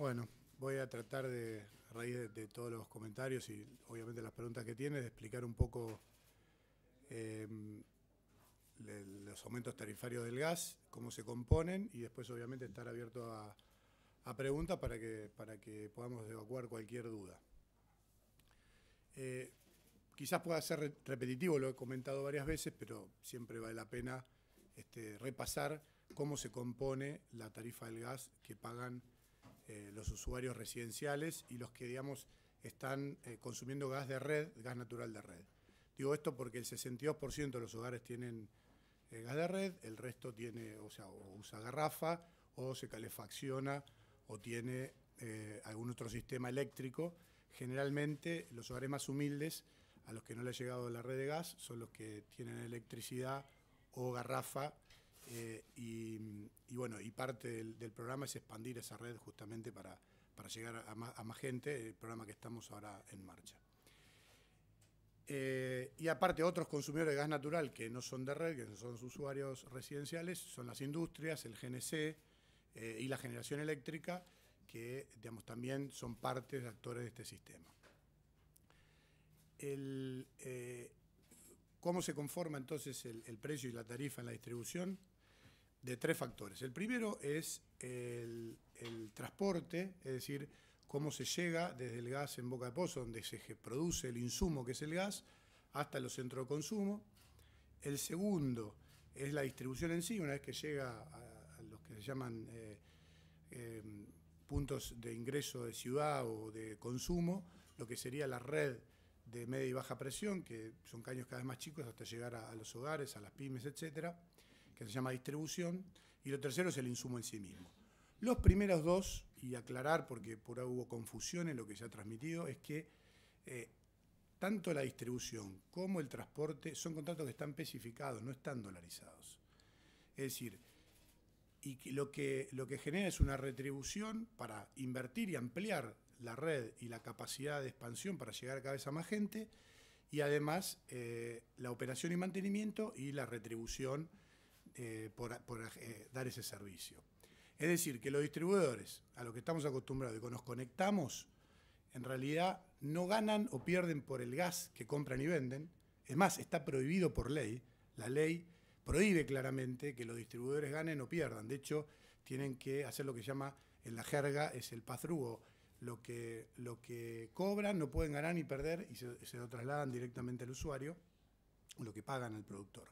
Bueno, voy a tratar de, a raíz de todos los comentarios y obviamente las preguntas que tiene, de explicar un poco eh, los aumentos tarifarios del gas, cómo se componen y después obviamente estar abierto a preguntas para que podamos evacuar cualquier duda. Quizás pueda ser repetitivo, lo he comentado varias veces, pero siempre vale la pena repasar cómo se compone la tarifa del gas que pagan los usuarios residenciales y los que, digamos, están consumiendo gas de red, gas natural de red. Digo esto porque el 62% de los hogares tienen gas de red, el resto tiene, o usa garrafa, o se calefacciona, o tiene algún otro sistema eléctrico. Generalmente los hogares más humildes, a los que no le ha llegado la red de gas, son los que tienen electricidad o garrafa, y bueno, y parte del programa es expandir esa red justamente para llegar a más gente, el programa que estamos ahora en marcha. Y aparte otros consumidores de gas natural que no son de red, que son usuarios residenciales, son las industrias, el GNC y la generación eléctrica, que digamos, también son partes de actores de este sistema. ¿Cómo se conforma entonces el precio y la tarifa en la distribución? De tres factores. El primero es el transporte, es decir, cómo se llega desde el gas en boca de pozo, donde se produce el insumo que es el gas, hasta los centros de consumo. El segundo es la distribución en sí, una vez que llega a los que se llaman puntos de ingreso de ciudad o de consumo, lo que sería la red de media y baja presión, que son caños cada vez más chicos hasta llegar a los hogares, a las pymes, etcétera, que se llama distribución, y lo tercero es el insumo en sí mismo. Los primeros dos, y aclarar porque por ahí hubo confusión en lo que se ha transmitido, es que tanto la distribución como el transporte son contratos que están especificados, no están dolarizados. Es decir, y lo que genera es una retribución para invertir y ampliar la red y la capacidad de expansión para llegar a cada vez a más gente, y además la operación y mantenimiento y la retribución por dar ese servicio. Es decir, que los distribuidores, a lo que estamos acostumbrados y que nos conectamos, en realidad no ganan o pierden por el gas que compran y venden. Es más, está prohibido por ley. La ley prohíbe claramente que los distribuidores ganen o pierdan. De hecho, tienen que hacer lo que se llama, en la jerga, es el pass-through. Lo que cobran no pueden ganar ni perder y se lo trasladan directamente al usuario, lo que pagan al productor.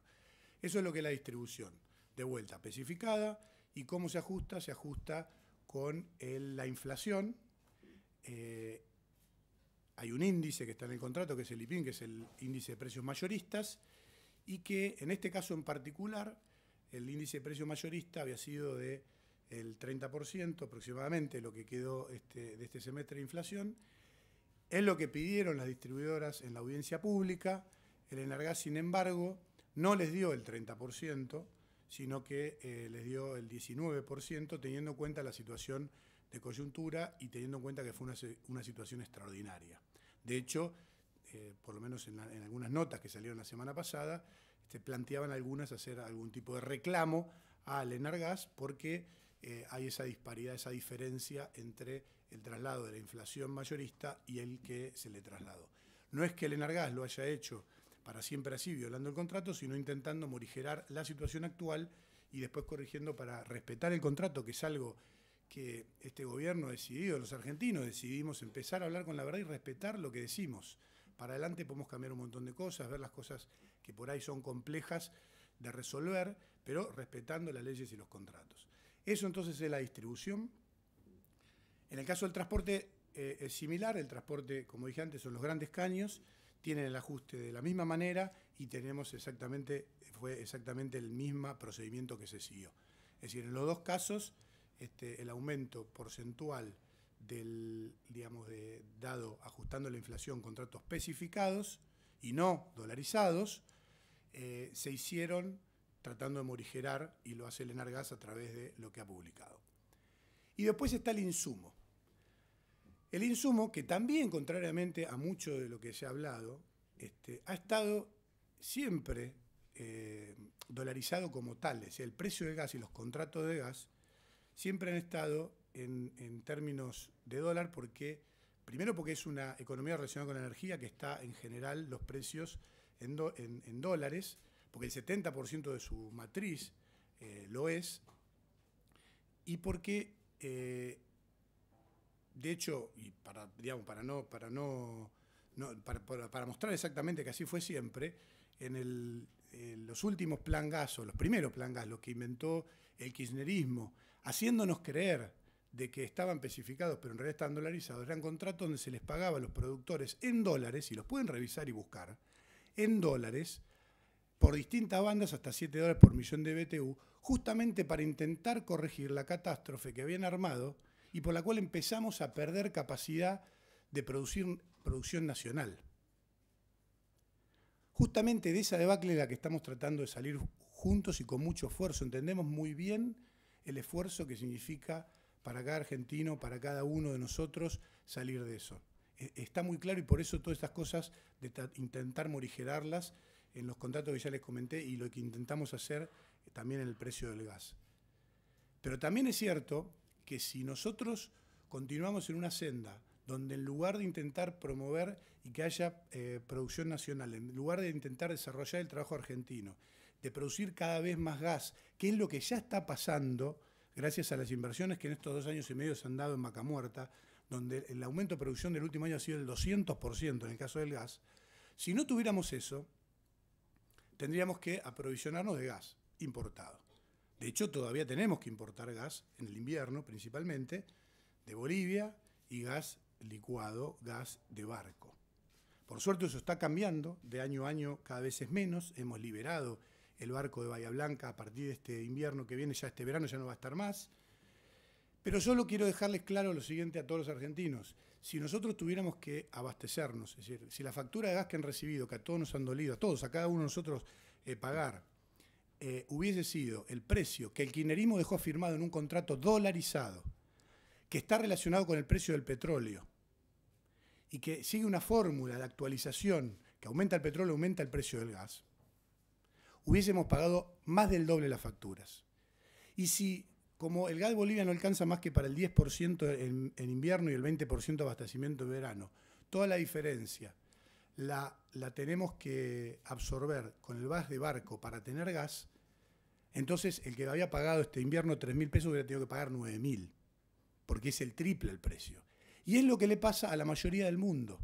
Eso es lo que es la distribución. De vuelta, especificada. ¿Y cómo se ajusta? Se ajusta con la inflación. Hay un índice que está en el contrato, que es el IPIN, que es el índice de precios mayoristas, y que en este caso en particular, el índice de precios mayorista había sido del 30% aproximadamente, lo que quedó de este semestre de inflación. Es lo que pidieron las distribuidoras en la audiencia pública. El Enargás, sin embargo, no les dio el 30%, sino que les dio el 19%, teniendo en cuenta la situación de coyuntura y teniendo en cuenta que fue una situación extraordinaria. De hecho, por lo menos en algunas notas que salieron la semana pasada, planteaban algunas hacer algún tipo de reclamo al Enargás porque hay esa disparidad, esa diferencia entre el traslado de la inflación mayorista y el que se le trasladó. No es que el Enargás lo haya hecho para siempre así, violando el contrato, sino intentando morigerar la situación actual y después corrigiendo para respetar el contrato, que es algo que este gobierno ha decidido, los argentinos decidimos empezar a hablar con la verdad y respetar lo que decimos. Para adelante podemos cambiar un montón de cosas, ver las cosas que por ahí son complejas de resolver, pero respetando las leyes y los contratos. Eso entonces es la distribución. En el caso del transporte es similar. El transporte, como dije antes, son los grandes caños, tienen el ajuste de la misma manera y fue exactamente el mismo procedimiento que se siguió. Es decir, en los dos casos, el aumento porcentual dado ajustando la inflación, contratos especificados y no dolarizados, se hicieron tratando de morigerar, y lo hace el Enargás a través de lo que ha publicado. Y después está el insumo. El insumo, que también, contrariamente a mucho de lo que se ha hablado, ha estado siempre dolarizado como tal. Es decir, el precio del gas y los contratos de gas siempre han estado en términos de dólar porque, primero porque es una economía relacionada con la energía que está en general los precios en dólares, porque el 70% de su matriz lo es, y porque, de hecho, y para mostrar exactamente que así fue siempre, en los últimos plan gas, o los primeros plan gas, los que inventó el kirchnerismo, haciéndonos creer de que estaban especificados, pero en realidad estaban dolarizados, eran contratos donde se les pagaba a los productores en dólares, y los pueden revisar y buscar, en dólares, por distintas bandas, hasta $7 por millón de BTU, justamente para intentar corregir la catástrofe que habían armado y por la cual empezamos a perder capacidad de producción nacional. Justamente de esa debacle es la que estamos tratando de salir juntos y con mucho esfuerzo. Entendemos muy bien el esfuerzo que significa para cada argentino, para cada uno de nosotros, salir de eso. Está muy claro y por eso todas estas cosas de intentar morigerarlas en los contratos que ya les comenté y lo que intentamos hacer también en el precio del gas. Pero también es cierto que si nosotros continuamos en una senda donde en lugar de intentar promover y que haya producción nacional, en lugar de intentar desarrollar el trabajo argentino, de producir cada vez más gas, que es lo que ya está pasando gracias a las inversiones que en estos 2 años y medio se han dado en Vaca Muerta, donde el aumento de producción del último año ha sido del 200% en el caso del gas, si no tuviéramos eso, tendríamos que aprovisionarnos de gas importado. De hecho, todavía tenemos que importar gas en el invierno, principalmente, de Bolivia y gas licuado, gas de barco. Por suerte eso está cambiando, de año a año cada vez es menos, hemos liberado el barco de Bahía Blanca a partir de este invierno que viene, ya este verano ya no va a estar más. Pero solo quiero dejarles claro lo siguiente a todos los argentinos. Si nosotros tuviéramos que abastecernos, es decir, si la factura de gas que han recibido, que a todos nos han dolido, a todos, a cada uno de nosotros pagar, hubiese sido el precio que el kirchnerismo dejó firmado en un contrato dolarizado, que está relacionado con el precio del petróleo y que sigue una fórmula de actualización que aumenta el petróleo, aumenta el precio del gas, hubiésemos pagado más del doble las facturas. Y si, como el gas de Bolivia no alcanza más que para el 10% en invierno y el 20% de abastecimiento en verano, toda la diferencia la tenemos que absorber con el gas de barco para tener gas, entonces el que había pagado este invierno 3.000 pesos hubiera tenido que pagar 9.000, porque es el triple el precio. Y es lo que le pasa a la mayoría del mundo.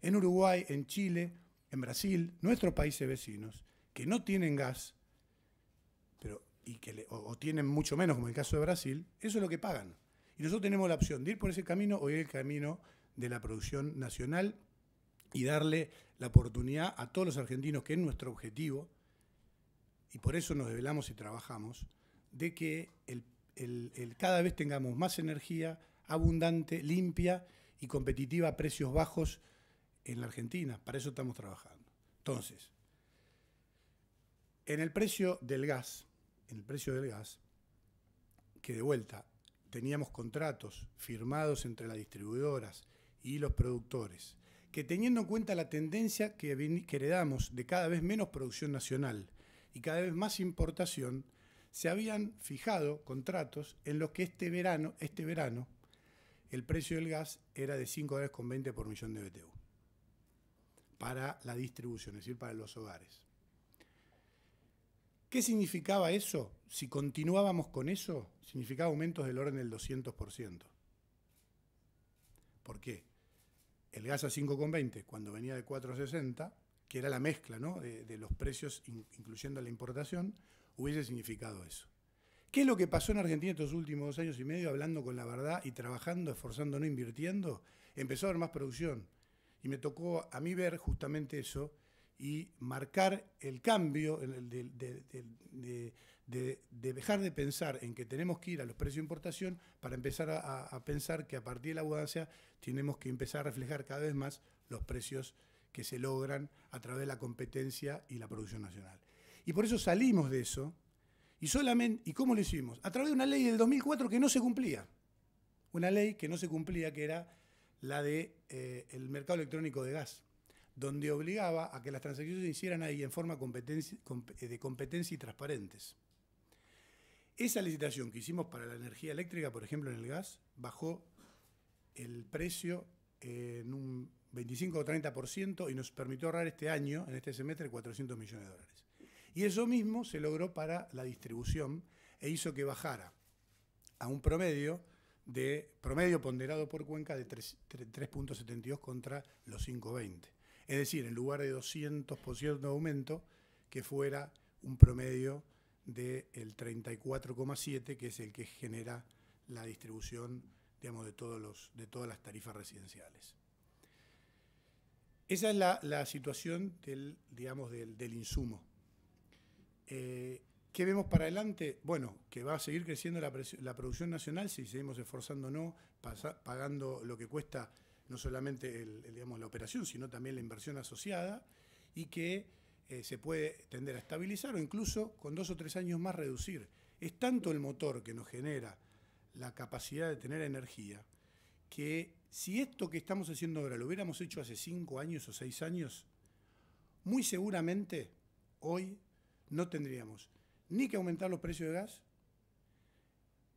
En Uruguay, en Chile, en Brasil, nuestros países vecinos, que no tienen gas, o tienen mucho menos, como en el caso de Brasil, eso es lo que pagan. Y nosotros tenemos la opción de ir por ese camino o ir el camino de la producción nacional y darle la oportunidad a todos los argentinos, que es nuestro objetivo, y por eso nos desvelamos y trabajamos, de que cada vez tengamos más energía abundante, limpia y competitiva a precios bajos en la Argentina. Para eso estamos trabajando. Entonces, en el precio del gas, que de vuelta teníamos contratos firmados entre las distribuidoras y los productores, que teniendo en cuenta la tendencia que heredamos de cada vez menos producción nacional y cada vez más importación, se habían fijado contratos en los que este verano el precio del gas era de $5.20 por millón de BTU para la distribución, es decir, para los hogares. ¿Qué significaba eso? Si continuábamos con eso, significaba aumentos del orden del 200%. ¿Por qué? El gas a 5,20 cuando venía de 4,60, que era la mezcla, ¿no?, de los precios, incluyendo la importación, hubiese significado eso. ¿Qué es lo que pasó en Argentina estos últimos 2 años y medio, hablando con la verdad y trabajando, esforzándonos, invirtiendo? Empezó a haber más producción. Y me tocó a mí ver justamente eso y marcar el cambio de dejar de pensar en que tenemos que ir a los precios de importación para empezar a pensar que a partir de la abundancia tenemos que empezar a reflejar cada vez más los precios que se logran a través de la competencia y la producción nacional. Y por eso salimos de eso. ¿Y cómo lo hicimos? A través de una ley del 2004 que no se cumplía. Una ley que no se cumplía, que era la del mercado electrónico de gas, donde obligaba a que las transacciones se hicieran ahí en forma de competencia y transparentes. Esa licitación que hicimos para la energía eléctrica, por ejemplo, en el gas, bajó el precio en un 25 o 30% y nos permitió ahorrar este año, en este semestre, 400 millones de dólares. Y eso mismo se logró para la distribución e hizo que bajara a un promedio ponderado por Cuenca de 3.72 contra los 5.20. Es decir, en lugar de 200% de aumento, que fuera un promedio del 34,7, que es el que genera la distribución, digamos, de todas las tarifas residenciales. Esa es la situación del insumo. ¿Qué vemos para adelante? Bueno, que va a seguir creciendo la producción nacional si seguimos esforzándonos, pagando lo que cuesta no solamente la operación, sino también la inversión asociada, y que se puede tender a estabilizar o incluso con 2 o 3 años más reducir. Es tanto el motor que nos genera la capacidad de tener energía, que si esto que estamos haciendo ahora lo hubiéramos hecho hace 5 años o 6 años, muy seguramente hoy no tendríamos ni que aumentar los precios de gas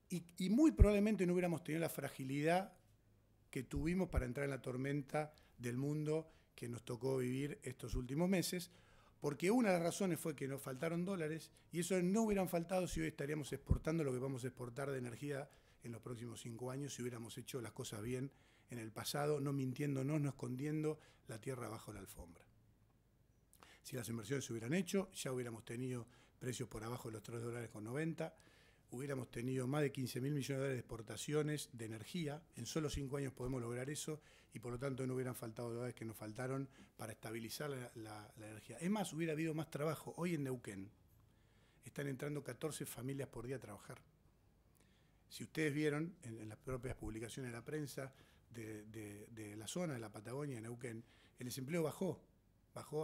y muy probablemente no hubiéramos tenido la fragilidad que tuvimos para entrar en la tormenta del mundo que nos tocó vivir estos últimos meses, porque una de las razones fue que nos faltaron dólares y eso no hubieran faltado si hoy estaríamos exportando lo que vamos a exportar de energía en los próximos 5 años, si hubiéramos hecho las cosas bien en el pasado, no mintiéndonos, no escondiendo la tierra bajo la alfombra. Si las inversiones se hubieran hecho, ya hubiéramos tenido precios por abajo de los $3,90, hubiéramos tenido más de 15.000 millones de dólares de exportaciones de energía. En solo 5 años podemos lograr eso y por lo tanto no hubieran faltado dólares que nos faltaron para estabilizar la energía. Es más, hubiera habido más trabajo. Hoy en Neuquén están entrando 14 familias por día a trabajar. Si ustedes vieron en las propias publicaciones de la prensa de la zona, de la Patagonia, de Neuquén, el desempleo bajó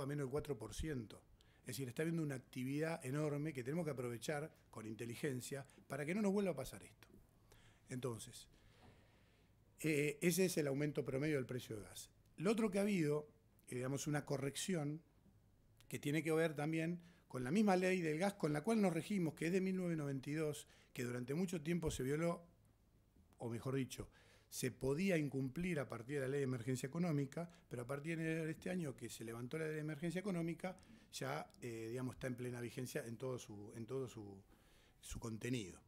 a menos del 4%. Es decir, está habiendo una actividad enorme que tenemos que aprovechar con inteligencia para que no nos vuelva a pasar esto. Entonces, ese es el aumento promedio del precio del gas. Lo otro que ha habido, digamos, una corrección que tiene que ver también con la misma ley del gas con la cual nos regimos, que es de 1992, que durante mucho tiempo se violó, o mejor dicho, se podía incumplir a partir de la ley de emergencia económica, pero a partir de este año que se levantó la ley de emergencia económica, ya está en plena vigencia en todo su contenido.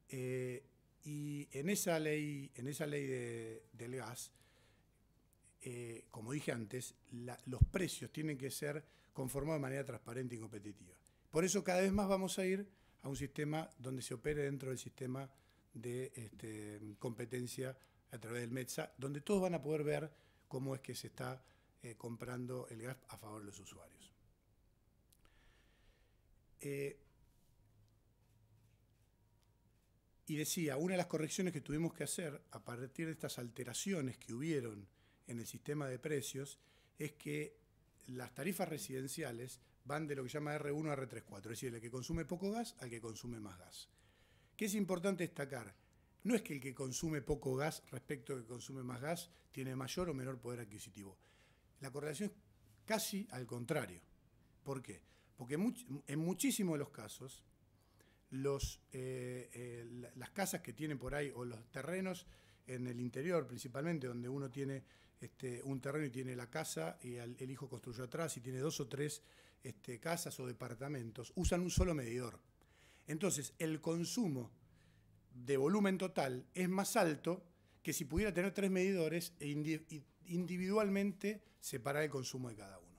Y en esa ley del gas, como dije antes, los precios tienen que ser conformados de manera transparente y competitiva. Por eso cada vez más vamos a ir a un sistema donde se opere dentro del sistema de competencia a través del METSA, donde todos van a poder ver cómo es que se está comprando el gas a favor de los usuarios. Y decía, una de las correcciones que tuvimos que hacer a partir de estas alteraciones que hubieron en el sistema de precios es que las tarifas residenciales van de lo que se llama R1 a R34, es decir, el que consume poco gas al que consume más gas. ¿Qué es importante destacar? No es que el que consume poco gas respecto al que consume más gas tiene mayor o menor poder adquisitivo. La correlación es casi al contrario. ¿Por qué? Porque en muchísimos de los casos, las casas que tienen por ahí, o los terrenos en el interior principalmente, donde uno tiene un terreno y tiene la casa, y el hijo construyó atrás y tiene 2 o 3 casas o departamentos, usan un solo medidor. Entonces, el consumo de volumen total es más alto que si pudiera tener 3 medidores e individualmente separar el consumo de cada uno.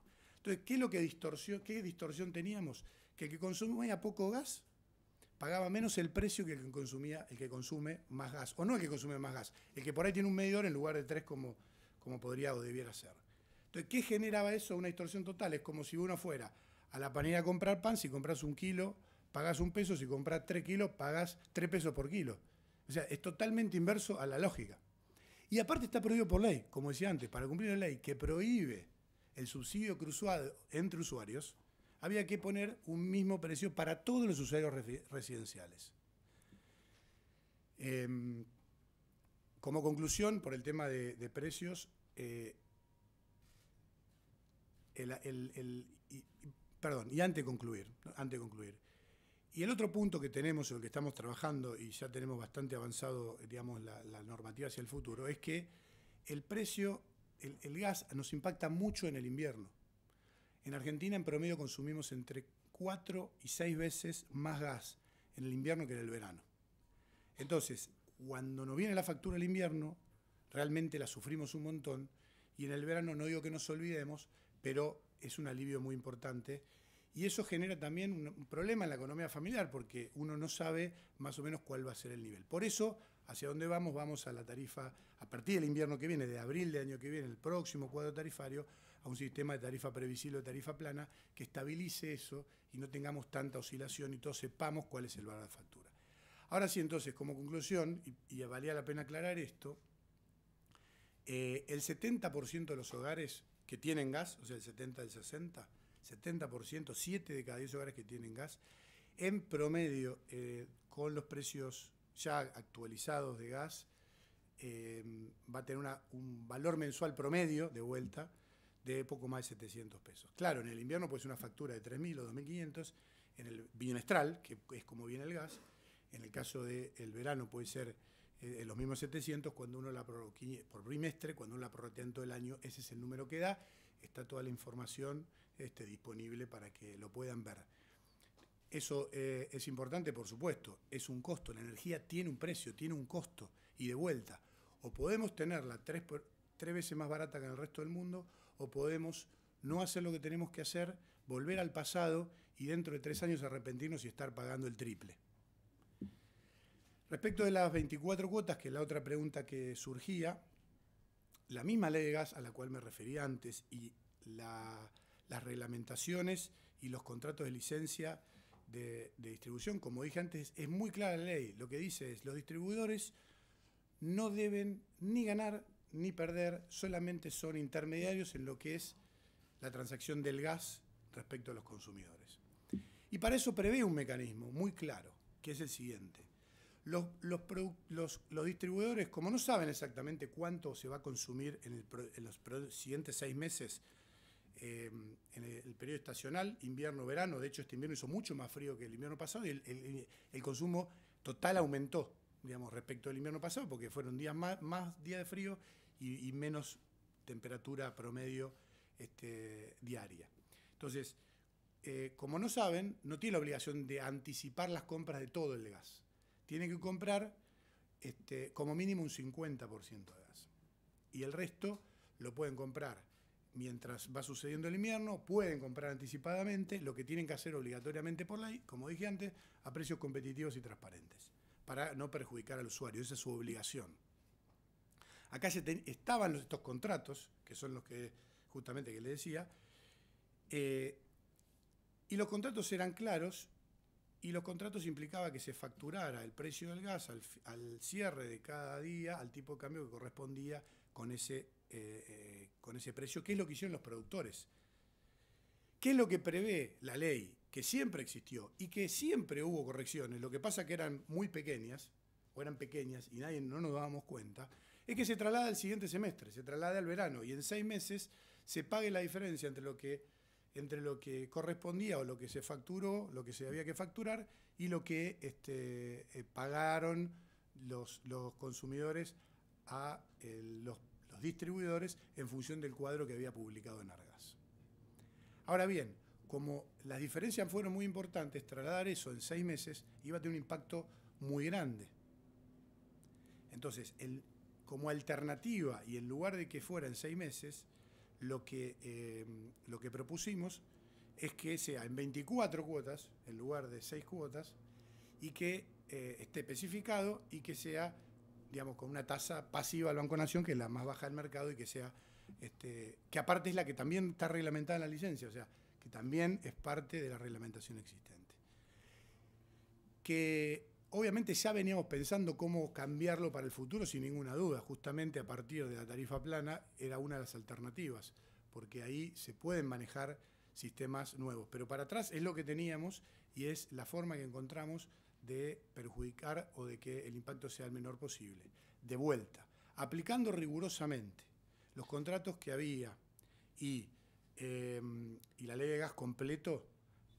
Entonces, ¿qué distorsión teníamos? Que el que consumía poco gas pagaba menos el precio que el que consume más gas. O no el que consume más gas, el que por ahí tiene un medidor en lugar de 3 como podría o debiera ser. Entonces, ¿qué generaba eso? Una distorsión total. Es como si uno fuera a la panadería a comprar pan, si compras 1 kilo, pagás 1 peso, si compras 3 kilos, pagás 3 pesos por kilo. O sea, es totalmente inverso a la lógica. Y aparte está prohibido por ley, como decía antes, para cumplir la ley que prohíbe el subsidio cruzado entre usuarios, había que poner un mismo precio para todos los usuarios residenciales. Como conclusión, por el tema de precios, y antes de concluir, Y el otro punto que tenemos, en el que estamos trabajando, y ya tenemos bastante avanzado, digamos, la normativa hacia el futuro, es que el precio, el gas nos impacta mucho en el invierno. En Argentina, en promedio, consumimos entre 4 y 6 veces más gas en el invierno que en el verano. Entonces, cuando nos viene la factura del invierno, realmente la sufrimos un montón, y en el verano no digo que nos olvidemos, pero es un alivio muy importante. Y eso genera también un problema en la economía familiar, porque uno no sabe más o menos cuál va a ser el nivel. Por eso, hacia dónde vamos, vamos a la tarifa, a partir del invierno que viene, de abril del año que viene, el próximo cuadro tarifario, a un sistema de tarifa previsible o tarifa plana que estabilice eso y no tengamos tanta oscilación y todos sepamos cuál es el valor de factura. Ahora sí, entonces, como conclusión, y valía la pena aclarar esto, el 70% de los hogares que tienen gas, o sea, el 70 del 60%, 70%, 7 de cada 10 hogares que tienen gas, en promedio, con los precios ya actualizados de gas, va a tener un valor mensual promedio de vuelta de poco más de 700 pesos. Claro, en el invierno puede ser una factura de 3.000 o 2.500, en el bimestral, que es como viene el gas, en el caso del verano puede ser los mismos 700, cuando uno la por bimestre, cuando uno la prorratea en todo el año, ese es el número que da. Está toda la información disponible para que lo puedan ver. Eso es importante, por supuesto, es un costo. La energía tiene un precio, tiene un costo, y de vuelta. O podemos tenerla tres veces más barata que en el resto del mundo, o podemos no hacer lo que tenemos que hacer, volver al pasado y dentro de 3 años arrepentirnos y estar pagando el triple. Respecto de las 24 cuotas, que es la otra pregunta que surgía, la misma ley de gas a la cual me referí antes y las reglamentaciones y los contratos de licencia de distribución, como dije antes, es muy clara la ley. Lo que dice es: los distribuidores no deben ni ganar ni perder, solamente son intermediarios en lo que es la transacción del gas respecto a los consumidores. Y para eso prevé un mecanismo muy claro, que es el siguiente. Los distribuidores, como no saben exactamente cuánto se va a consumir en los siguientes 6 meses, en el periodo estacional, invierno-verano, de hecho este invierno hizo mucho más frío que el invierno pasado y el consumo total aumentó, digamos, respecto al invierno pasado, porque fueron más días de frío y menos temperatura promedio diaria. Entonces, como no saben, no tiene la obligación de anticipar las compras de todo el gas. Tiene que comprar como mínimo un 50% de gas. Y el resto lo pueden comprar mientras va sucediendo el invierno, pueden comprar anticipadamente, lo que tienen que hacer obligatoriamente por ley, como dije antes, a precios competitivos y transparentes, para no perjudicar al usuario. Esa es su obligación. Acá estaban estos contratos, que son los que justamente que le decía, y los contratos eran claros, y los contratos implicaban que se facturara el precio del gas al cierre de cada día, al tipo de cambio que correspondía con ese precio, que es lo que hicieron los productores. ¿Qué es lo que prevé la ley? Que siempre existió y que siempre hubo correcciones, lo que pasa que eran muy pequeñas, o eran pequeñas y no nos dábamos cuenta, es que se traslada al siguiente semestre, se traslada al verano, y en 6 meses se pague la diferencia entre lo que correspondía o lo que se facturó, lo que se había que facturar, y lo que pagaron los consumidores a los distribuidores en función del cuadro que había publicado Enargas. Ahora bien, como las diferencias fueron muy importantes, trasladar eso en 6 meses iba a tener un impacto muy grande. Entonces, como alternativa, y en lugar de que fuera en 6 meses, lo que propusimos es que sea en 24 cuotas, en lugar de 6 cuotas, y que esté especificado y que sea, digamos, con una tasa pasiva al Banco Nación, que es la más baja del mercado, y que sea, que aparte es la que también está reglamentada en la licencia, o sea, que también es parte de la reglamentación existente. Que obviamente ya veníamos pensando cómo cambiarlo para el futuro sin ninguna duda, justamente a partir de la tarifa plana era una de las alternativas, porque ahí se pueden manejar sistemas nuevos. Pero para atrás es lo que teníamos y es la forma que encontramos de perjudicar o de que el impacto sea el menor posible. De vuelta, aplicando rigurosamente los contratos que había y la ley de gas completo,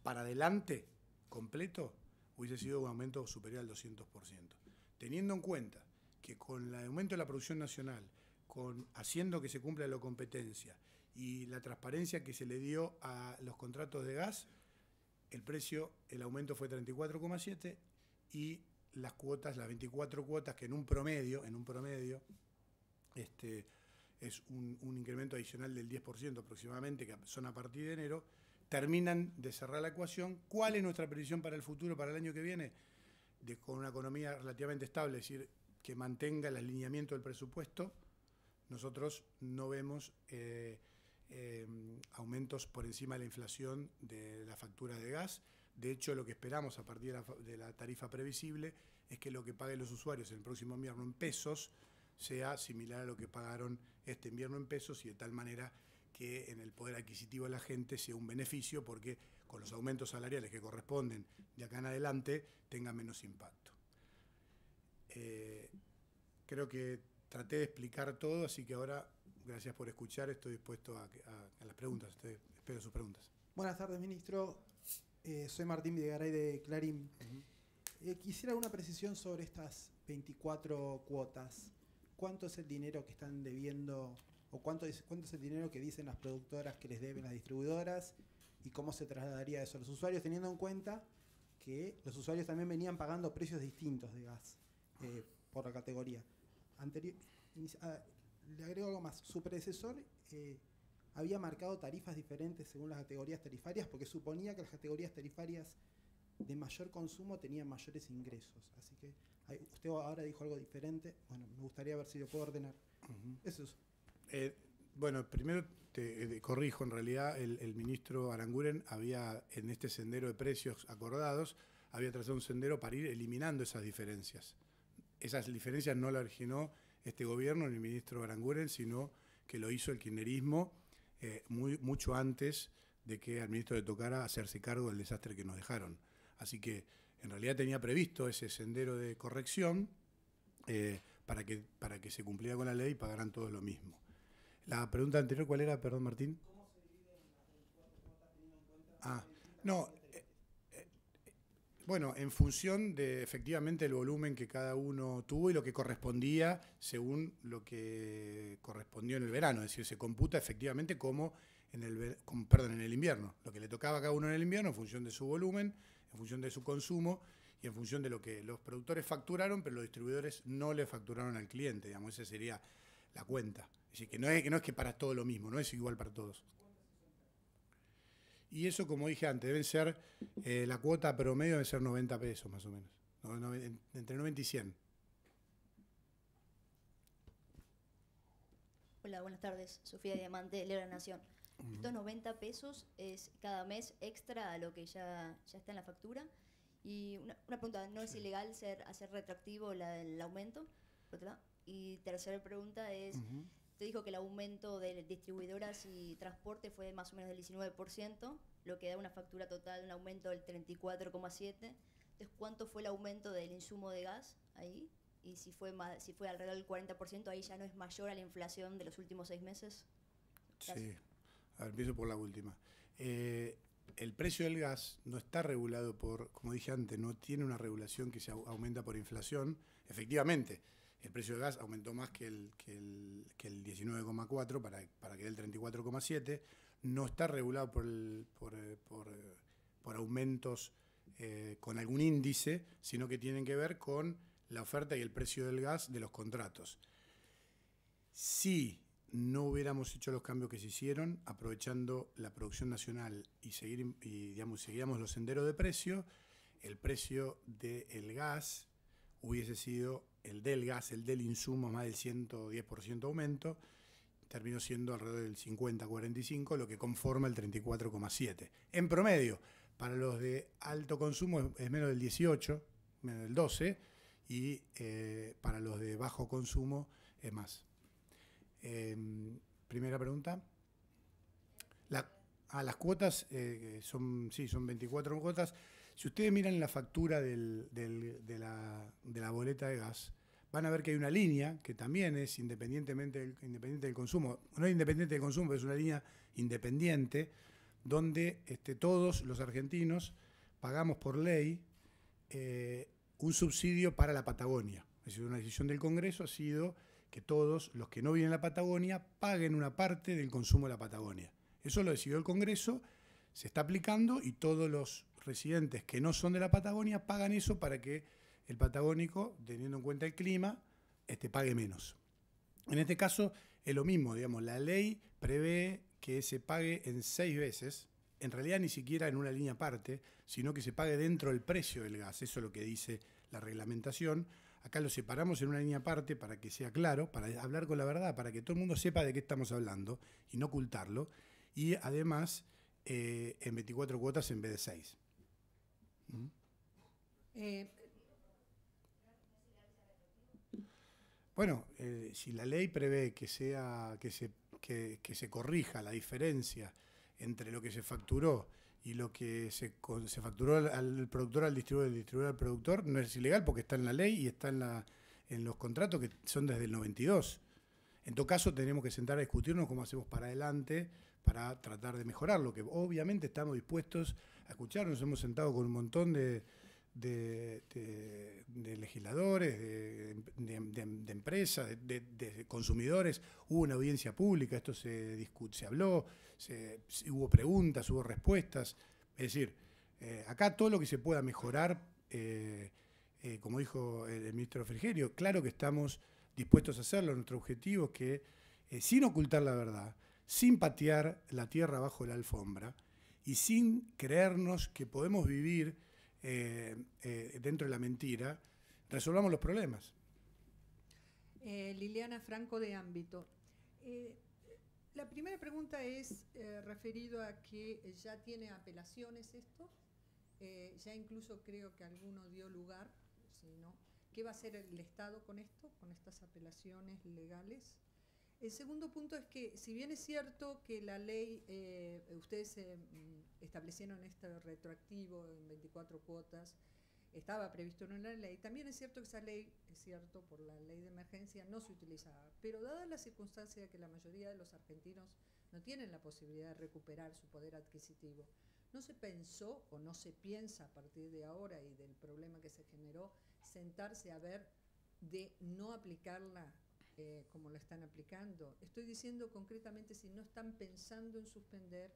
para adelante, completo, hubiese sido un aumento superior al 200%. Teniendo en cuenta que con el aumento de la producción nacional, haciendo que se cumpla la competencia y la transparencia que se le dio a los contratos de gas, el aumento fue 34,7 y las cuotas, las 24 cuotas, que en un promedio es un incremento adicional del 10% aproximadamente, que son a partir de enero, terminan de cerrar la ecuación. ¿Cuál es nuestra previsión para el futuro, para el año que viene? Con una economía relativamente estable, es decir, que mantenga el alineamiento del presupuesto. Nosotros no vemos aumentos por encima de la inflación de la factura de gas. De hecho, lo que esperamos a partir de la tarifa previsible es que lo que paguen los usuarios en el próximo invierno en pesos sea similar a lo que pagaron este invierno en pesos, y de tal manera que en el poder adquisitivo de la gente sea un beneficio, porque con los aumentos salariales que corresponden de acá en adelante tenga menos impacto. Creo que traté de explicar todo, así que ahora, gracias por escuchar, estoy dispuesto a las preguntas. Espero sus preguntas. Buenas tardes, ministro. Soy Martín Videgaray de Clarín. Quisiera alguna precisión sobre estas 24 cuotas. ¿Cuánto es el dinero que están debiendo, o cuánto es el dinero que dicen las productoras que les deben las distribuidoras, y cómo se trasladaría eso a los usuarios, teniendo en cuenta que los usuarios también venían pagando precios distintos de gas por la categoría? Le agrego algo más. Su predecesor había marcado tarifas diferentes según las categorías tarifarias, porque suponía que las categorías tarifarias de mayor consumo tenían mayores ingresos. Así que usted ahora dijo algo diferente. Bueno, me gustaría ver si lo puedo ordenar. Eso es. Bueno, primero te corrijo. En realidad, el ministro Aranguren había, en este sendero de precios acordados, había trazado un sendero para ir eliminando esas diferencias. Esas diferencias no las originó este gobierno ni el ministro Aranguren, sino que lo hizo el kirchnerismo mucho antes de que al ministro le tocara hacerse cargo del desastre que nos dejaron. Así que en realidad tenía previsto ese sendero de corrección para que se cumpliera con la ley y pagaran todos lo mismo. La pregunta anterior, ¿cuál era? Perdón, Martín. ¿Cómo se dividen las 24 cuotas teniendo en cuenta No, bueno, en función de efectivamente el volumen que cada uno tuvo y lo que correspondía según lo que correspondió en el verano. Es decir, se computa efectivamente como en el invierno. Lo que le tocaba a cada uno en el invierno en función de su volumen, en función de su consumo y en función de lo que los productores facturaron, pero los distribuidores no le facturaron al cliente. Digamos, esa sería la cuenta. Es decir, que no es que para todo lo mismo, no es igual para todos. Y eso, como dije antes, deben ser, la cuota promedio debe ser 90 pesos más o menos, entre 90 y 100. Hola, buenas tardes. Sofía Diamante, de La Nación. Estos 90 pesos es cada mes extra a lo que ya está en la factura. Y una pregunta, ¿no es ilegal hacer retroactivo el aumento? Por otro lado. Y tercera pregunta es... Usted dijo que el aumento de distribuidoras y transporte fue más o menos del 19%, lo que da una factura total, un aumento del 34,7%. Entonces, ¿cuánto fue el aumento del insumo de gas ahí? Y si fue alrededor del 40%, ahí ya no es mayor a la inflación de los últimos 6 meses. Gracias. Sí, a ver, empiezo por la última. El precio del gas no está regulado como dije antes, no tiene una regulación que se aumenta por inflación. Efectivamente, el precio del gas aumentó más que el 19,4 para que dé el 34,7. No está regulado por aumentos con algún índice, sino que tienen que ver con la oferta y el precio del gas de los contratos. Si no hubiéramos hecho los cambios que se hicieron, aprovechando la producción nacional y seguíamos los senderos de precio, el precio del gas hubiese sido el del insumo, más del 110% aumento, terminó siendo alrededor del 50-45, lo que conforma el 34,7. En promedio, para los de alto consumo es menos del 18, menos del 12, y para los de bajo consumo es más. Primera pregunta. Las cuotas son 24 cuotas. Si ustedes miran la factura de la boleta de gas, van a ver que hay una línea que también es independiente del consumo. No es independiente del consumo, pero es una línea independiente donde todos los argentinos pagamos por ley un subsidio para la Patagonia. Es decir, una decisión del Congreso ha sido que todos los que no viven en la Patagonia paguen una parte del consumo de la Patagonia. Eso lo decidió el Congreso, se está aplicando y todos los residentes que no son de la Patagonia pagan eso para que el patagónico, teniendo en cuenta el clima, pague menos. En este caso es lo mismo, digamos, la ley prevé que se pague en 6 veces, en realidad ni siquiera en una línea aparte, sino que se pague dentro del precio del gas. Eso es lo que dice la reglamentación. Acá lo separamos en una línea aparte para que sea claro, para hablar con la verdad, para que todo el mundo sepa de qué estamos hablando y no ocultarlo. Y además en 24 cuotas en vez de 6. Bueno, si la ley prevé que se corrija la diferencia entre lo que se facturó y lo que se facturó al productor, al distribuidor, del distribuidor al productor, no es ilegal porque está en la ley y está en los contratos que son desde el 92. En todo caso, tenemos que sentar a discutirnos cómo hacemos para adelante para tratar de mejorarlo, que obviamente estamos dispuestos a escuchar. Nos hemos sentado con un montón de legisladores, de empresas, de consumidores. Hubo una audiencia pública, esto se habló, hubo preguntas, hubo respuestas. Es decir, acá todo lo que se pueda mejorar, como dijo el ministro Frigerio, claro que estamos dispuestos a hacerlo. Nuestro objetivo es que, sin ocultar la verdad, sin patear la tierra bajo la alfombra y sin creernos que podemos vivir dentro de la mentira, resolvamos los problemas. Liliana Franco, de Ámbito. La primera pregunta es referido a que ya tiene apelaciones esto, ya incluso creo que alguno dio lugar, si no, ¿qué va a hacer el Estado con esto, con estas apelaciones legales? El segundo punto es que, si bien es cierto que la ley, ustedes establecieron este retroactivo en 24 cuotas, estaba previsto en una ley, también es cierto que esa ley, es cierto, por la ley de emergencia no se utilizaba. Pero dada la circunstancia de que la mayoría de los argentinos no tienen la posibilidad de recuperar su poder adquisitivo, ¿no se pensó o no se piensa a partir de ahora y del problema que se generó, sentarse a ver de no aplicarla como la están aplicando? Estoy diciendo concretamente si no están pensando en suspender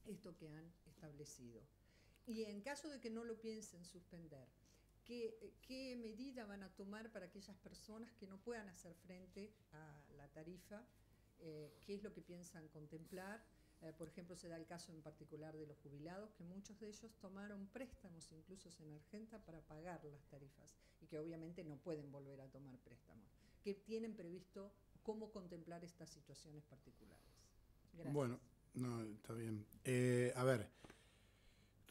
esto que han establecido. Y en caso de que no lo piensen suspender, ¿qué medida van a tomar para aquellas personas que no puedan hacer frente a la tarifa? ¿Qué es lo que piensan contemplar? Por ejemplo, se da el caso en particular de los jubilados, que muchos de ellos tomaron préstamos incluso en Argenta para pagar las tarifas y que obviamente no pueden volver a tomar préstamos. ¿Qué tienen previsto, cómo contemplar estas situaciones particulares? Gracias. Bueno, no, está bien. A ver,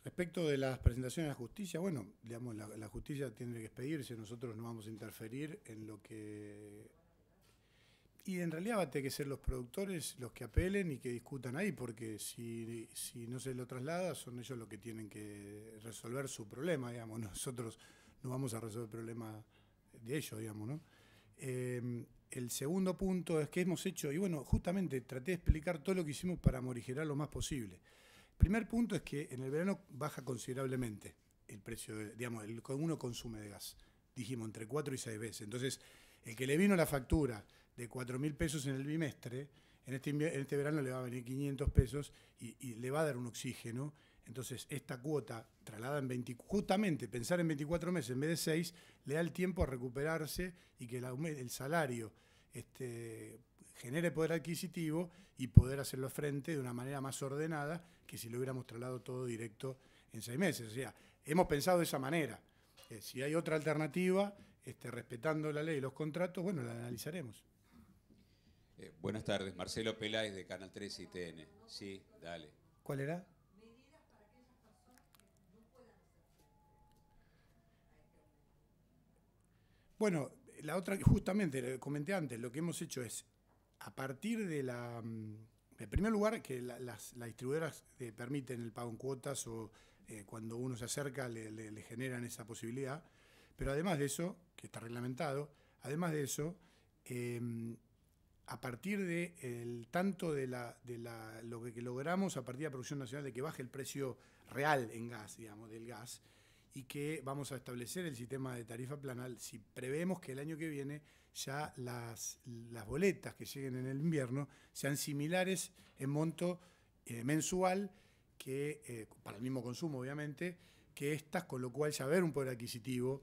respecto de las presentaciones a la justicia, bueno, digamos, la justicia tiene que expedirse, nosotros no vamos a interferir en lo que... Y en realidad va a tener que ser los productores los que apelen y que discutan ahí, porque si no se lo traslada, son ellos los que tienen que resolver su problema, digamos. Nosotros no vamos a resolver el problema de ellos, digamos, ¿no? El segundo punto es que hemos hecho, y bueno, justamente traté de explicar todo lo que hicimos para morigerar lo más posible. El primer punto es que en el verano baja considerablemente el precio, digamos, el que uno consume de gas. Dijimos entre 4 y 6 veces. Entonces, el que le vino la factura de 4.000 pesos en el bimestre, en este verano le va a venir 500 pesos y le va a dar un oxígeno. Entonces, esta cuota trasladada justamente pensar en 24 meses en vez de 6, le da el tiempo a recuperarse y que el salario genere poder adquisitivo y poder hacerlo frente de una manera más ordenada que si lo hubiéramos trasladado todo directo en 6 meses. O sea, hemos pensado de esa manera. Si hay otra alternativa, respetando la ley y los contratos, bueno, la analizaremos. Buenas tardes, Marcelo Peláez de Canal 3 y TN. Sí, dale. ¿Cuál era? Bueno, la otra, justamente, comenté antes, lo que hemos hecho es, a partir de en primer lugar, que las distribuidoras permiten el pago en cuotas o cuando uno se acerca le generan esa posibilidad, pero además de eso, que está reglamentado, además de eso, a partir de tanto de lo que logramos a partir de la producción nacional de que baje el precio real en gas, digamos, del gas, y que vamos a establecer el sistema de tarifa plana si preveemos que el año que viene ya las boletas que lleguen en el invierno sean similares en monto mensual que para el mismo consumo, obviamente, que estas, con lo cual ya va a haber un poder adquisitivo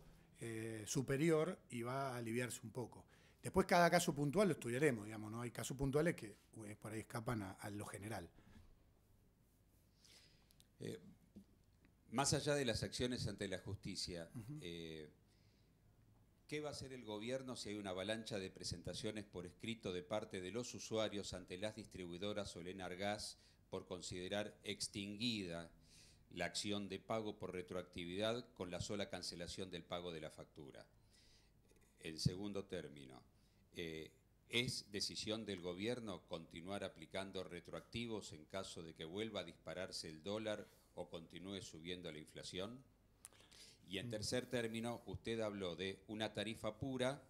superior y va a aliviarse un poco. Después cada caso puntual lo estudiaremos, digamos, ¿no? Hay casos puntuales que por ahí escapan a lo general. Más allá de las acciones ante la justicia, ¿qué va a hacer el gobierno si hay una avalancha de presentaciones por escrito de parte de los usuarios ante las distribuidoras o el Enargas por considerar extinguida la acción de pago por retroactividad con la sola cancelación del pago de la factura? En segundo término, ¿es decisión del gobierno continuar aplicando retroactivos en caso de que vuelva a dispararse el dólar o continúe subiendo la inflación? Y en tercer término, usted habló de una tarifa pura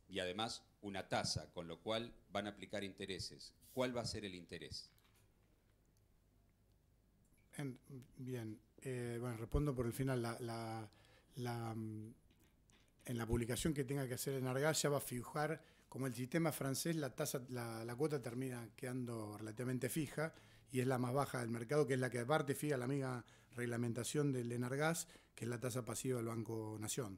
y además una tasa, con lo cual van a aplicar intereses. ¿Cuál va a ser el interés? Bien, bueno, respondo por el final. En la publicación que tenga que hacer el Enargas ya va a fijar, como el sistema francés, la tasa, la cuota termina quedando relativamente fija y es la más baja del mercado, que es la que aparte fija la misma reglamentación del Enargas, que es la tasa pasiva del Banco Nación.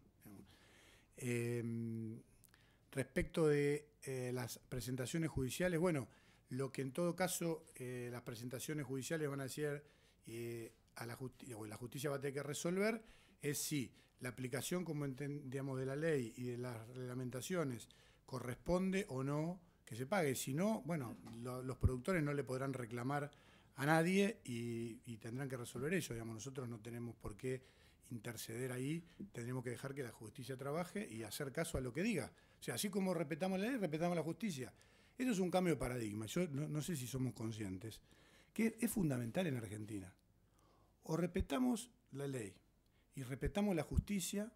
Respecto de las presentaciones judiciales, bueno, lo que en todo caso las presentaciones judiciales van a decir a la justicia, o la justicia va a tener que resolver, es si la aplicación, como digamos, de la ley y de las reglamentaciones corresponde o no que se pague. Si no, bueno, los productores no le podrán reclamar a nadie y tendrán que resolver ellos. Digamos, nosotros no tenemos por qué interceder ahí, tendremos que dejar que la justicia trabaje y hacer caso a lo que diga. O sea, así como respetamos la ley, respetamos la justicia. Eso es un cambio de paradigma. Yo no sé si somos conscientes que es fundamental en Argentina. O respetamos la ley y respetamos la justicia,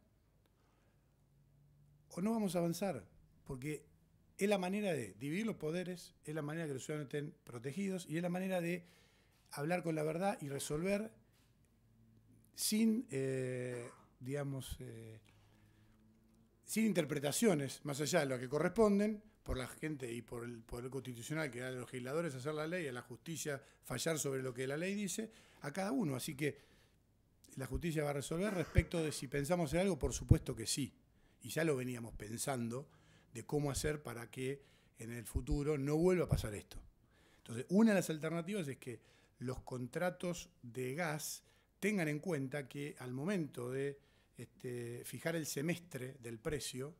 o no vamos a avanzar, porque es la manera de dividir los poderes, es la manera de que los ciudadanos estén protegidos y es la manera de hablar con la verdad y resolver sin, sin interpretaciones más allá de lo que corresponden por la gente y por el Poder Constitucional, que da a los legisladores hacer la ley, a la justicia fallar sobre lo que la ley dice, a cada uno. Así que la justicia va a resolver. Respecto de si pensamos en algo, por supuesto que sí. Y ya lo veníamos pensando de cómo hacer para que en el futuro no vuelva a pasar esto. Entonces, una de las alternativas es que los contratos de gas tengan en cuenta que al momento de fijar el semestre del precio,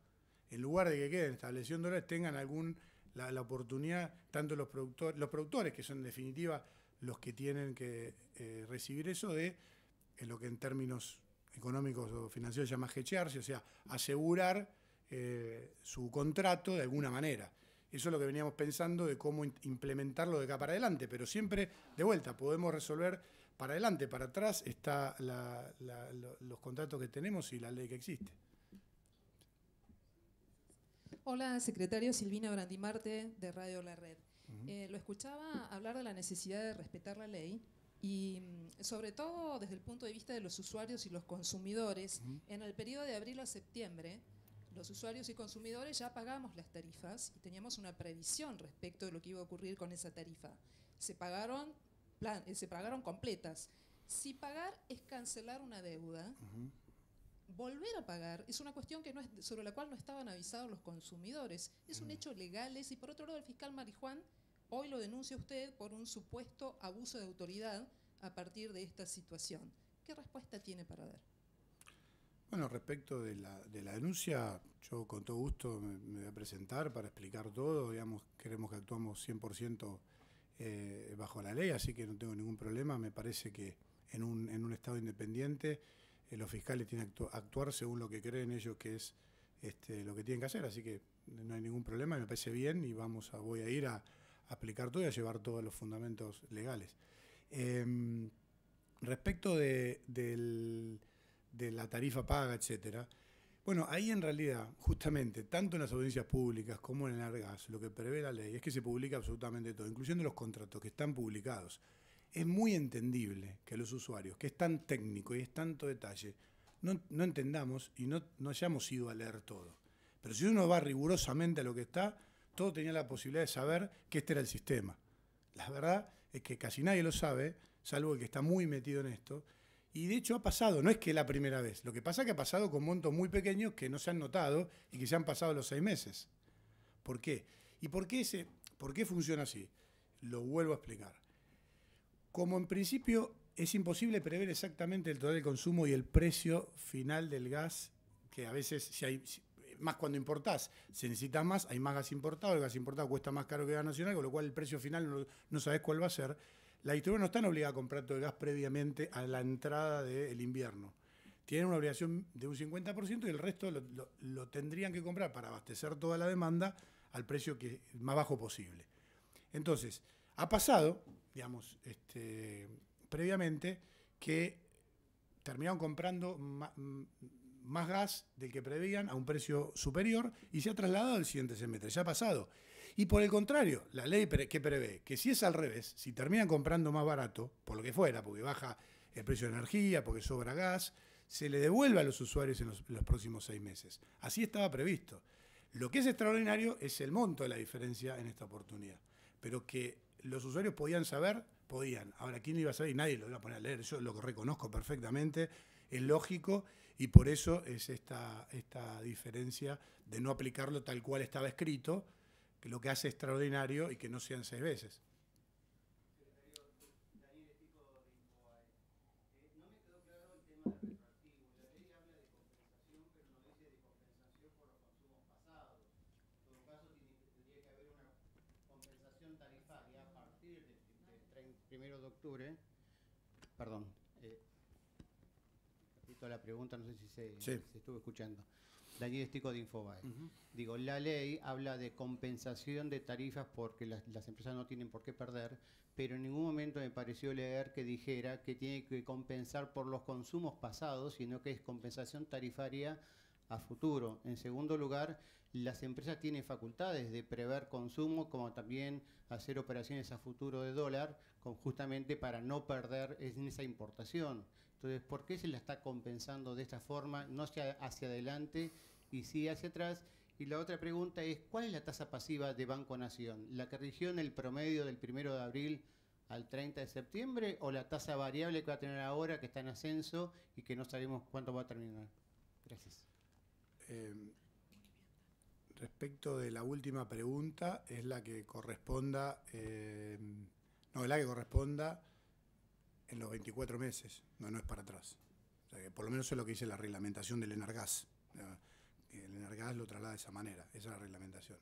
en lugar de que queden establecidos en dólares, tengan la oportunidad, tanto los productores, que son en definitiva los que tienen que recibir eso, de lo que en términos económicos o financieros se llama hedgearse, o sea, asegurar su contrato de alguna manera. Eso es lo que veníamos pensando de cómo implementarlo de acá para adelante, pero siempre, de vuelta, podemos resolver para adelante, para atrás, está los contratos que tenemos y la ley que existe. Hola, secretario Silvina Brandimarte, de Radio La Red. Lo escuchaba hablar de la necesidad de respetar la ley y sobre todo desde el punto de vista de los usuarios y los consumidores. En el periodo de abril a septiembre, los usuarios y consumidores ya pagamos las tarifas y teníamos una previsión respecto de lo que iba a ocurrir con esa tarifa. Se pagaron completas. Si pagar es cancelar una deuda, volver a pagar es una cuestión que sobre la cual no estaban avisados los consumidores. Es un hecho legal y por otro lado el fiscal Marijuán hoy lo denuncia usted por un supuesto abuso de autoridad a partir de esta situación. ¿Qué respuesta tiene para dar? Bueno, respecto de la denuncia, yo con todo gusto me voy a presentar para explicar todo. Digamos, queremos que actuamos 100% bajo la ley, así que no tengo ningún problema. Me parece que en un Estado independiente los fiscales tienen que actuar según lo que creen ellos que es lo que tienen que hacer, así que no hay ningún problema, me parece bien y voy a ir a explicar todo y a llevar todos los fundamentos legales. Respecto de la tarifa paga, etcétera, bueno, ahí en realidad, justamente, tanto en las audiencias públicas como en el Enargas, lo que prevé la ley es que se publica absolutamente todo, incluyendo los contratos que están publicados. Es muy entendible que los usuarios, que es tan técnico y es tanto detalle, no entendamos y no hayamos ido a leer todo. Pero si uno va rigurosamente a lo que está, todo tenía la posibilidad de saber que este era el sistema. La verdad es que casi nadie lo sabe, salvo el que está muy metido en esto. Y de hecho ha pasado, no es que la primera vez. Lo que pasa es que ha pasado con montos muy pequeños que no se han notado y que se han pasado los 6 meses. ¿Por qué? ¿Y por qué funciona así? Lo vuelvo a explicar. Como en principio es imposible prever exactamente el total de consumo y el precio final del gas, que a veces, más cuando importás, se necesita más, hay más gas importado, el gas importado cuesta más caro que el gas nacional, con lo cual el precio final no sabés cuál va a ser. Las distribuidoras no están obligadas a comprar todo el gas previamente a la entrada del invierno. Tienen una obligación de un 50% y el resto lo tendrían que comprar para abastecer toda la demanda al precio más bajo posible. Entonces, ha pasado, digamos, previamente, que terminaron comprando más gas del que preveían a un precio superior y se ha trasladado al siguiente semestre. Ya ha pasado. Y por el contrario, la ley que prevé que si es al revés, si terminan comprando más barato, por lo que fuera, porque baja el precio de energía, porque sobra gas, se le devuelve a los usuarios en los próximos 6 meses. Así estaba previsto. Lo que es extraordinario es el monto de la diferencia en esta oportunidad. Pero que los usuarios podían saber, podían. Ahora, ¿quién lo iba a saber? Y nadie lo iba a poner a leer. Yo lo reconozco perfectamente, es lógico, y por eso es esta diferencia de no aplicarlo tal cual estaba escrito, que lo que hace extraordinario y que no sean 6 veces. Primero de octubre, perdón, repito la pregunta, no sé si se estuvo escuchando. Daniel Estico de Infobae. Digo, la ley habla de compensación de tarifas porque las empresas no tienen por qué perder, pero en ningún momento me pareció leer que dijera que tiene que compensar por los consumos pasados, sino que es compensación tarifaria a futuro. En segundo lugar, las empresas tienen facultades de prever consumo, como también hacer operaciones a futuro de dólar, justamente para no perder en esa importación. Entonces, ¿por qué se la está compensando de esta forma? No hacia adelante y sí hacia atrás. Y la otra pregunta es, ¿cuál es la tasa pasiva de Banco Nación? ¿La que rigió en el promedio del 1 de abril al 30 de septiembre o la tasa variable que va a tener ahora, que está en ascenso y que no sabemos cuánto va a terminar? Gracias. Respecto de la última pregunta, es la que corresponda, es la que corresponda en los 24 meses, no es para atrás. O sea, que por lo menos es lo que dice la reglamentación del Enargas. El Enargas lo traslada de esa manera, esa es la reglamentación.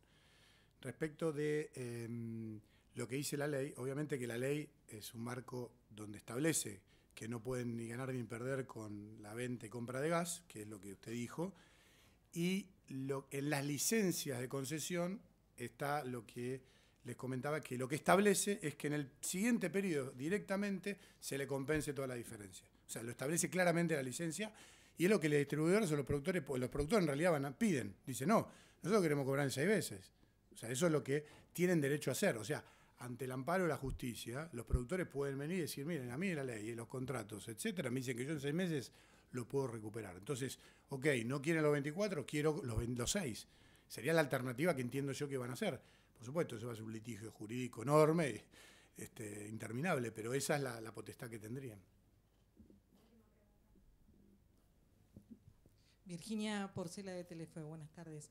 Respecto de lo que dice la ley, obviamente que la ley es un marco donde establece que no pueden ni ganar ni perder con la venta y compra de gas, que es lo que usted dijo, y en las licencias de concesión está lo que les comentaba, que lo que establece es que en el siguiente periodo directamente se le compense toda la diferencia. O sea, lo establece claramente la licencia y es lo que los distribuidores o los productores, pues los productores en realidad piden. Dicen, no, nosotros queremos cobrar en 6 veces. O sea, eso es lo que tienen derecho a hacer. O sea, ante el amparo de la justicia, los productores pueden venir y decir, miren, a mí la ley, los contratos, etcétera, me dicen que yo en 6 meses lo puedo recuperar. Entonces, ok, no quieren los 24, quiero los 6. Sería la alternativa que entiendo yo que van a hacer. Por supuesto, eso va a ser un litigio jurídico enorme, interminable, pero esa es la potestad que tendrían. Virginia Porcela de Telefe, buenas tardes.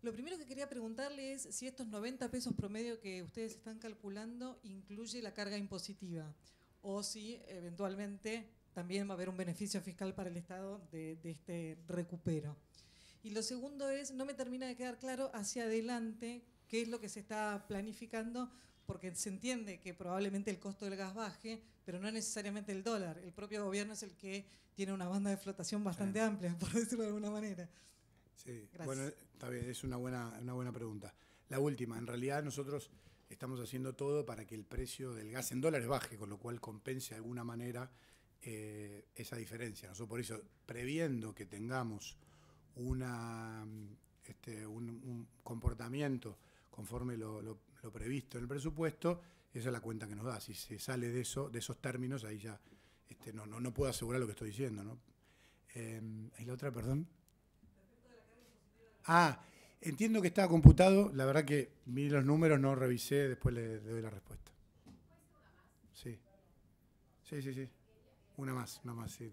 Lo primero que quería preguntarle es si estos 90 pesos promedio que ustedes están calculando incluye la carga impositiva o si eventualmente también va a haber un beneficio fiscal para el Estado de este recupero. Y lo segundo es, no me termina de quedar claro hacia adelante qué es lo que se está planificando, porque se entiende que probablemente el costo del gas baje, pero no necesariamente el dólar. El propio gobierno es el que tiene una banda de flotación bastante amplia, por decirlo de alguna manera. Sí, gracias. Bueno, está bien, es una buena pregunta. La última, en realidad nosotros estamos haciendo todo para que el precio del gas en dólares baje, con lo cual compense de alguna manera esa diferencia. Nosotros por eso, previendo que tengamos un comportamiento conforme lo previsto en el presupuesto, esa es la cuenta que nos da. Si se sale de esos términos, ahí ya no puedo asegurar lo que estoy diciendo, ¿no? ¿Y la otra, perdón? Entiendo que estaba computado. La verdad que vi los números, no revisé, después le doy la respuesta. Sí. Sí. Una más, sí.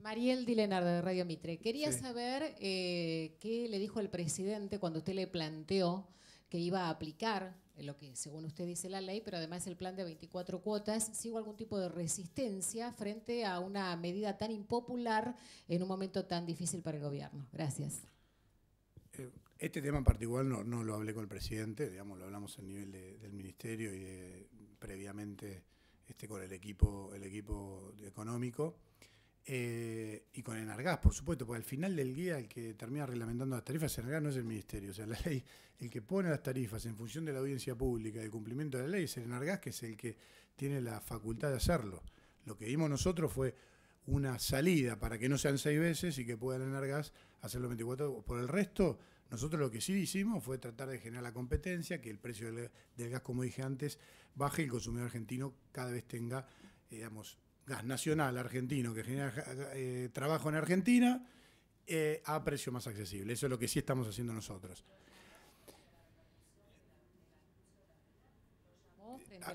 Mariel Dilenardo, de Radio Mitre. Quería Sí. saber qué le dijo el presidente cuando usted le planteó que iba a aplicar lo que según usted dice la ley, pero además el plan de 24 cuotas, si hubo algún tipo de resistencia frente a una medida tan impopular en un momento tan difícil para el gobierno. Gracias. Este tema en particular no lo hablé con el presidente, digamos, lo hablamos a nivel del ministerio y previamente con el equipo económico. Y con Enargás, por supuesto, porque al final del día el que termina reglamentando las tarifas, Enargás no es el ministerio, o sea, la ley, el que pone las tarifas en función de la audiencia pública y el cumplimiento de la ley es el Enargás, que es el que tiene la facultad de hacerlo. Lo que vimos nosotros fue una salida para que no sean 6 veces y que pueda el Enargás hacerlo 24. Por el resto, nosotros lo que sí hicimos fue tratar de generar la competencia, que el precio del gas, como dije antes, baje y el consumidor argentino cada vez tenga, digamos, gas nacional argentino que genera trabajo en Argentina a precio más accesible. Eso es lo que sí estamos haciendo nosotros.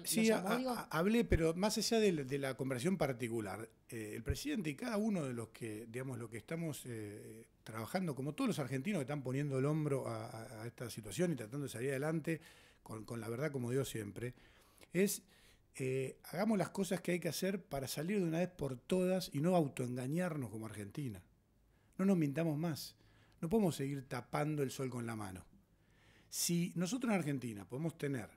Sí, hablé, pero más allá de la conversación particular, el presidente y cada uno de los que, digamos, lo que estamos trabajando, como todos los argentinos que están poniendo el hombro a esta situación y tratando de salir adelante con la verdad, como digo siempre, es hagamos las cosas que hay que hacer para salir de una vez por todas y no autoengañarnos como Argentina. No nos mintamos más. No podemos seguir tapando el sol con la mano. Si nosotros en Argentina podemos tener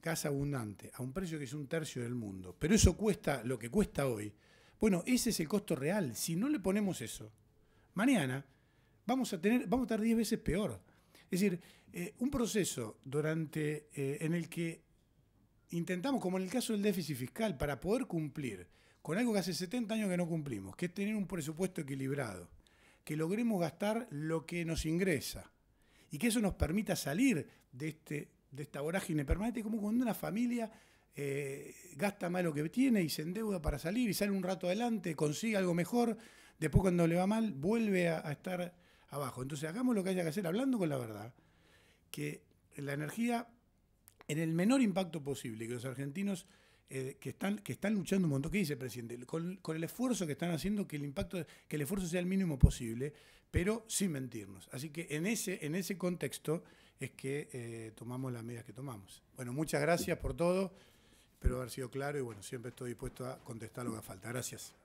gas abundante a un precio que es 1/3 del mundo, pero eso cuesta lo que cuesta hoy, bueno, ese es el costo real. Si no le ponemos eso, mañana vamos a estar 10 veces peor. Es decir, un proceso en el que intentamos, como en el caso del déficit fiscal, para poder cumplir con algo que hace 70 años que no cumplimos, que es tener un presupuesto equilibrado, que logremos gastar lo que nos ingresa y que eso nos permita salir de esta vorágine permanente, como cuando una familia gasta más lo que tiene y se endeuda para salir y sale un rato adelante, consigue algo mejor, después cuando le va mal vuelve a estar abajo. Entonces hagamos lo que haya que hacer, hablando con la verdad, que la energía en el menor impacto posible, que los argentinos que están luchando un montón, ¿qué dice el presidente? Con el esfuerzo que están haciendo, que el esfuerzo sea el mínimo posible, pero sin mentirnos. Así que en ese contexto es que tomamos las medidas que tomamos. Bueno, muchas gracias por todo, espero haber sido claro y bueno, siempre estoy dispuesto a contestar lo que haga falta. Gracias.